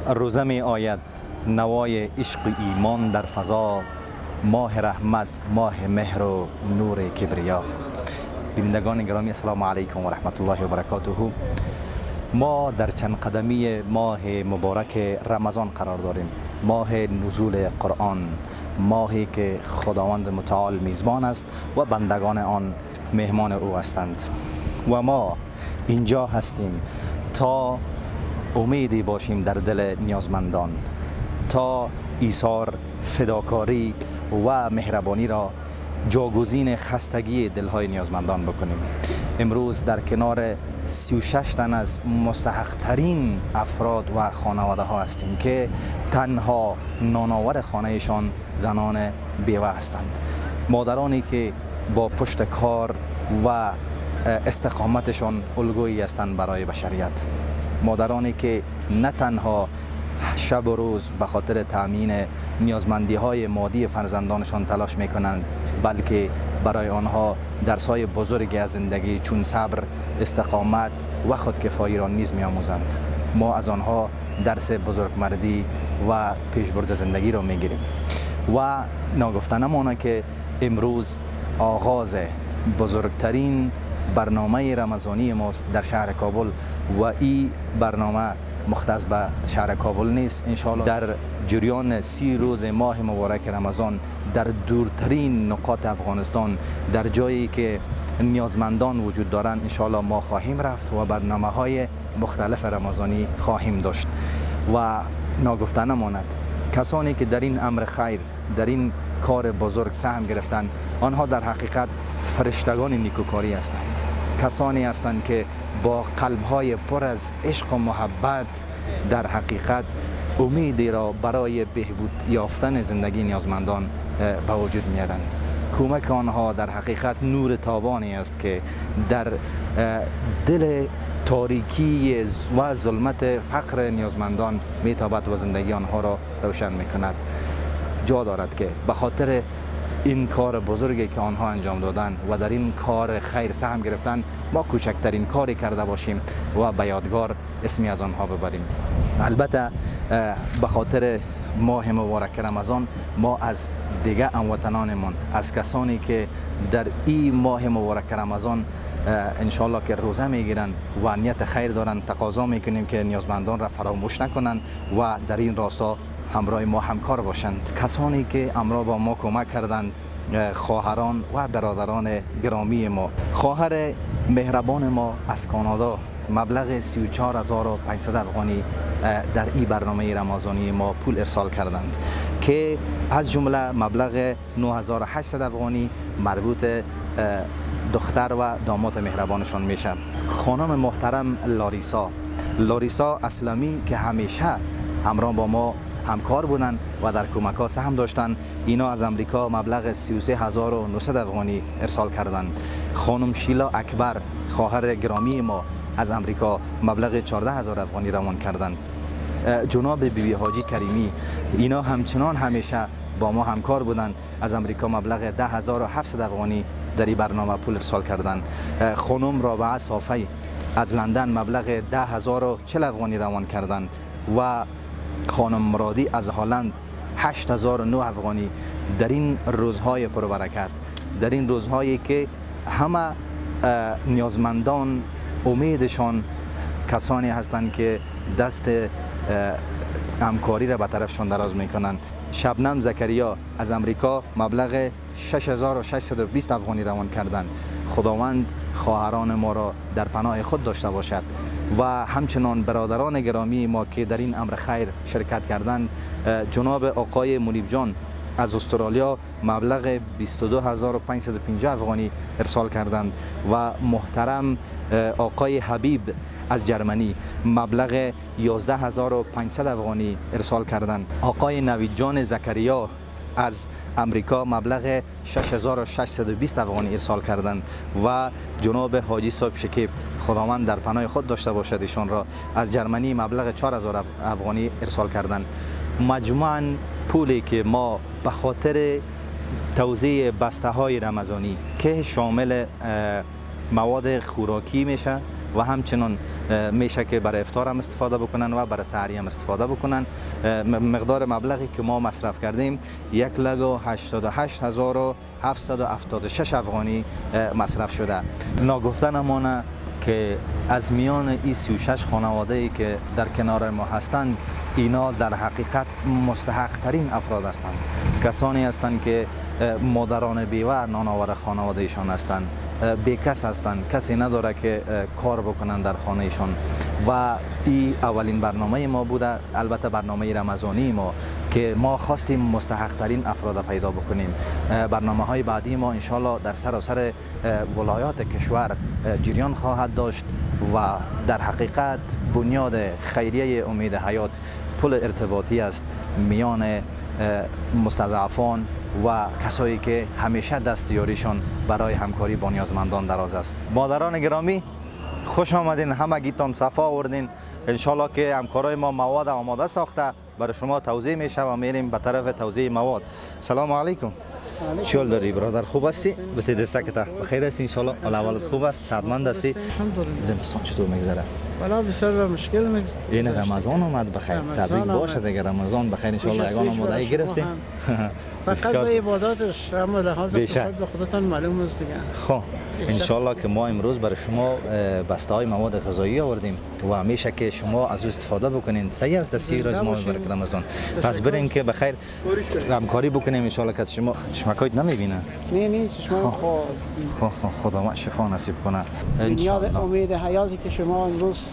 روزه می آید نوای عشق ایمان در فضا، ماه رحمت، ماه مهر و نور کبریا. بینندگان گرامی السلام علیکم و رحمت الله و برکاته. ما در چند قدمی ماه مبارک رمضان قرار داریم، ماه نزول قرآن، ماهی که خداوند متعال میزبان است و بندگان آن مهمان او هستند و ما اینجا هستیم تا امیدی باشیم در دل نیازمندان، تا ایثار، فداکاری و مهربانی را جاگزین خستگی دلهای نیازمندان بکنیم. امروز در کنار 36 تن از مستحق ترین افراد و خانواده ها هستیم که تنها نانآور خانهشان زنان بیوه هستند، مادرانی که با پشت کار و استقامتشان الگویی هستند برای بشریت، مادرانی که نه تنها شب و روز به خاطر تامین نیازمندی های مادی فرزندانشان تلاش می کنند، بلکه برای آنها درس‌های بزرگی از زندگی چون صبر، استقامت و خودکفایی را نیز می آموزند. ما از آنها درس بزرگمردی و پیشبرد زندگی را می گیریم و ناگفته نماند که امروز آغاز بزرگترین برنامه رمضانی ماست در شهر کابل و این برنامه مختص به شهر کابل نیست. انشاءالله در جریان 30 روز ماه مبارک رمضان در دورترین نقاط افغانستان، در جایی که نیازمندان وجود دارند، انشاءالله ما خواهیم رفت و برنامه های مختلف رمضانی خواهیم داشت. و ناگفته نماند کسانی که در این امر خیر، در این کار بزرگ سهم گرفتند، آنها در حقیقت فرشتگان نیکوکاری هستند، کسانی هستند که با قلب‌های پر از عشق و محبت در حقیقت امیدی را برای بهبود یافتن زندگی نیازمندان به وجود میارند. کمک آنها در حقیقت نور تابانی است که در دل تاریکی و ظلمت فقر نیازمندان میتابد و زندگی آنها را روشن میکند. جا دارد که به خاطر این کار بزرگی که آنها انجام دادن و در این کار خیر سهم گرفتن، ما کوچکترین کاری کرده باشیم و به یادگار اسمی از آنها ببریم. البته به خاطر ماه مبارک رمضان ما از دیگه هموطنانمان، از کسانی که در این ماه مبارک رمضان انشالله که روزه میگیرن و نیت خیر دارن، تقاضا میکنیم که نیازمندان را فراموش نکنند و در این راستا همراه ما همکار باشند. کسانی که همراه با ما کمک کردند، خواهران و برادران گرامی ما، خواهر مهربان ما از کانادا مبلغ 34500 افغانی در این برنامه رمضانی ما پول ارسال کردند که از جمله مبلغ 9800 افغانی مربوط دختر و داماد مهربانشان میشه. خانم محترم لاریسا اسلامی که همیشه همراه با ما همکار بودند و در کمک ها سهم داشتند، اینا از امریکا مبلغ 33900 افغانی ارسال کردند. خانم شیلا اکبر خواهر گرامی ما از امریکا مبلغ 14000 افغانی روان کردند. جناب بیبی حاجی کریمی اینا همچنان همیشه با ما همکار بودند، از امریکا مبلغ 10700 افغانی در این برنامه پول ارسال کردند. خانم رابعه صافی از لندن مبلغ 10040 افغانی روان کردند و خانم مرادی از هلند 8009 افغانی در این روزهای پربرکت، در این روزهایی که همه نیازمندان امیدشان کسانی هستند که دست همکاری را به طرفشان دراز میکنند. شبنم زکریا از امریکا مبلغ 6620 افغانی روان کردند. خداوند خواهران ما را در پناه خود داشته باشد و همچنان برادران گرامی ما که در این امر خیر شرکت کردند. جناب آقای منیب جان از استرالیا مبلغ 22550 افغانی ارسال کردند و محترم آقای حبیب از جرمنی مبلغ 11500 افغانی ارسال کردند. آقای نوید جان زکریا از امریکا مبلغ 6620 افغانی ارسال کردند و جناب حاجی صاحب شکیب خداوند در پناه خود داشته باشد ایشان را از جرمنی مبلغ 4000 افغانی ارسال کردند. مجموعاً پولی که ما به خاطر توزیع بسته های رمضانی که شامل مواد خوراکی میشه، و همچنین میشه که برای افطار هم استفاده بکنن و برای سحری هم استفاده بکنن. مقدار مبلغی که ما مصرف کردیم 1,88,776 افغانی مصرف شده. ناگفته نمانه که از میان این 36 خانواده ای که در کنار ما هستند، اینا در حقیقت مستحق ترین افراد هستند. کسانی هستند که مادران بیوه نانآور خانوادهشان هستند، بیکس هستند، کسی نداره که کار بکنن در خانهشان. و این اولین برنامه ما بوده، البته برنامه رمضانی ما، که ما خواستیم مستحق ترین افراد پیدا بکنیم. برنامه های بعدی ما انشالله در سراسر ولایات کشور جریان خواهد داشت و در حقیقت بنیاد خیریه امید حیات پل ارتباطی است میان مستضعفان و کسایی که همیشه دستیاریشان برای همکاری با نیازمندان دراز است. مادران گرامی خوش آمدین، همگیتان صفا آوردین. انشالله که همکارای ما مواد آماده ساخته برای شما توضیح میشه و میریم به طرف توضیح مواد. سلام علیکم. چیول داری برادر، خوب هستی؟ بتی دستکتا بخیر هستی انشالله؟ اولت خوب است؟ صحتمند هستی؟ الحمدلله. زمستان چطور میگذره؟ والا بسیار مشکل میگذره. این رمضان اومد بخیر. تبریک باشه دیگه، رمضان بخیر انشالله. یگان آمادگی گرفتیم. فقط به عباداتش اما لحاظ اقتصاد به خودتان معلوم است دیگه. خب انشالله که ما امروز برای شما بسته های مواد غذایی آوردیم و همیشه که شما از او استفاده بکنین. صحیح است دستی روز ما برای رمضان. پس بریم که بخیر همکاری بکنیم انشالله که شما چشمکایت نمیبینه. نه چشم خدا شفا نصیب کنه. بنیاد امید حیاتی که شما امروز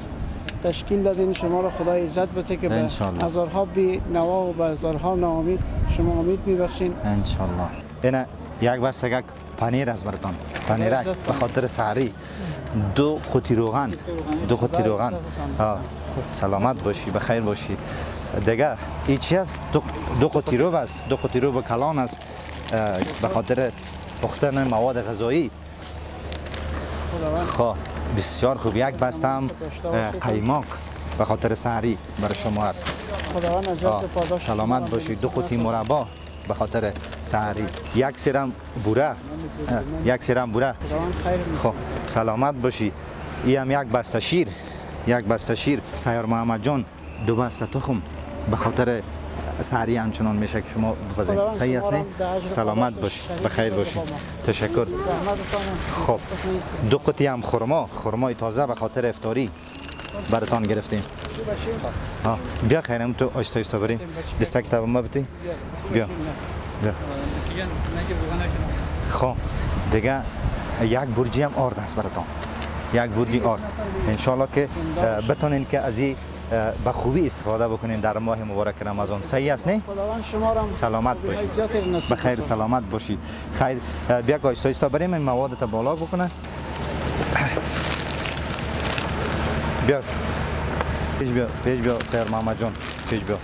تشکیل دادین، شما را خدا عزت بده که به هزارها بی نوا و به هزارها ناامید شما امید میبخشین انشالله. اینا یک بستگک پنیر از براتون، پنیرک به خاطر سحری، 2 قوطی روغن، 2 قوطی روغن. سلامت باشی، بخیر باشی. دیگه این چی است؟ 2 قوطی روب است، 2 قوطی روب کلان است به خاطر پختن مواد غذایی. خب بسیار خوب. یک بسته هم قیماق به خاطر سحری برای شما است. سلامت باشی. 2 قوطی مربا به خاطر سحری. یک سرم بوره، یک سرم بوره. خب سلامت باشی. این هم یک بسته شیر، یک بسته شیر. سیار محمد جان 2 بسته تخم به خاطر سحری همچنان میشه که شما بپزید. صحیح است نه؟ سلامت باشی، بخیر باشی. تشکر. خب 2 قوطی هم خرمای تازه به خاطر افطاری براتان گرفتیم. بیا خیرم تو آیستا بریم. دستک تا ما بتی. بیا. خب دیگه یک برجی هم آرد است براتان. یک برجی آرد. انشالله که بتونین که از این به خوبی استفاده بکنین در ماه مبارک رمضان. صحیح است نه؟ سلامت باشید، بخیر سلامت باشید. خیر بیا آیستا بریم این مواد تا بالا بکنه. بیا پیش بیا سیر محمد جان، پیش بیا.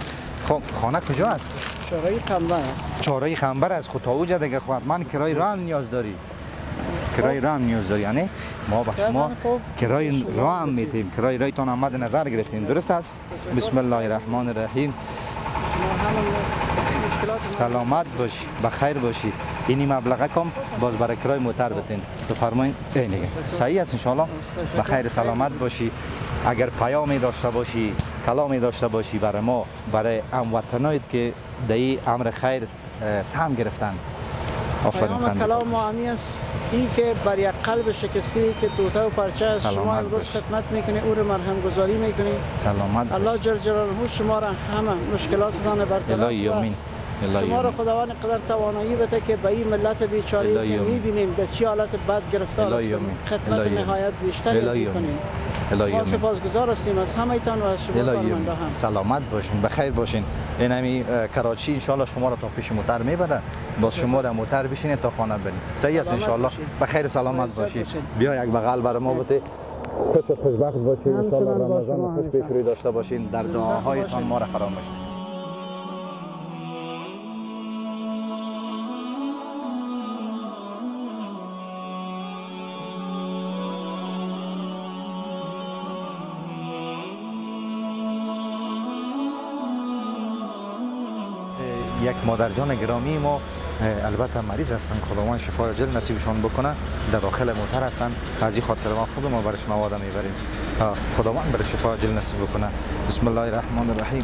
خب خانه کجا است؟ چهارراه خنبر است. چهارراه خنبر است. خود تا اوجا دیگه خود من کرای راه هم نیاز داری. کرای راه هم نیاز داری. یعنی ما با شما کرای راه هم میتیم. کرای راهتان هم مد نظر گرفتیم. درست است؟ بسم الله الرحمن الرحیم. سلامت باشی، بخیر باشی. اینی مبلغ کم باز برای کرای موتر بتین. بفرمایید. این دیگه صحیح است انشالله. بخیر سلامت باشی. اگر پیامی داشته باشی، کلامی داشته باشی برای ما، برای هموطنایت که در این امر خیر سهم گرفتن. پیام کلام ما همی است این که بر یک قلب شکسته که توته و پرچه است شما امروز خدمت میکنی، او را مرهم گذاری میکنی. سلامت الله جل جلاله شما را همه مشکلاتتان برطرف شما را خداوند قدر توانایی بده که به این ملت بیچاره که میبینیم در چه حالت بد گرفتار هستیم خدمت نهایت بیشتری کنیم. ما سپاسگزار هستیم از همه‌تان و از شما فرمانده هم. سلامت باشین، بخیر باشین. این همی کراچی ان شاء الله شما را تا پیش موتر میبره، باز شما در موتر بشینید تا خانه برید. صحیح است ان شاء الله. بخیر سلامت باشید. بیا یک بغل برای ما بده. خوشبخت باشید ان شاء الله. رمضان خوش پیش روی داشته باشین. در دعاهایتان ما را فراموش نکنید. یک مادر جان گرامی ما البته مریض هستن، خداوند شفای عاجل نصیبشان بکنه، در داخل موتر هستن، از این خاطر ما خود ما برش مواد میبریم، خداوند برش شفای عاجل نصیب بکنه. بسم الله الرحمن الرحیم.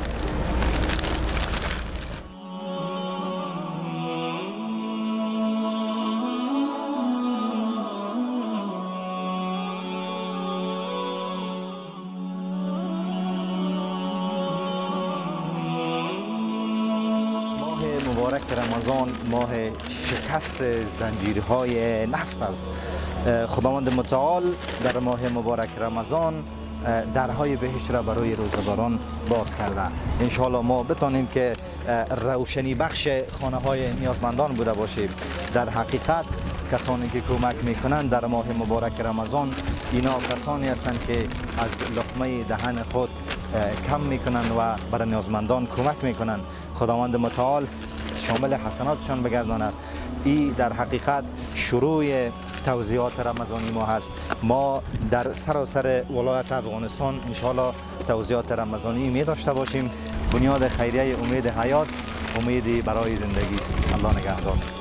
مبارک رمضان ماه شکست زنجیرهای نفس است. خداوند متعال در ماه مبارک رمضان درهای بهشت را برای روزداران باز کرده. انشاءالله ما بتانیم که روشنی بخش خانه های نیازمندان بوده باشیم. در حقیقت کسانی که کمک میکنند در ماه مبارک رمضان اینا کسانی هستند که از لقمه دهن خود کم میکنند و برای نیازمندان کمک میکنند. خداوند متعال شامل حسناتشان بگرداند. این در حقیقت شروع توزیعات رمضانی ما هست. ما در سراسر ولایت افغانستان انشاءالله توزیعات رمضانی می داشته باشیم. بنیاد خیریه امید حیات، امیدی برای زندگی است. الله نگهدار.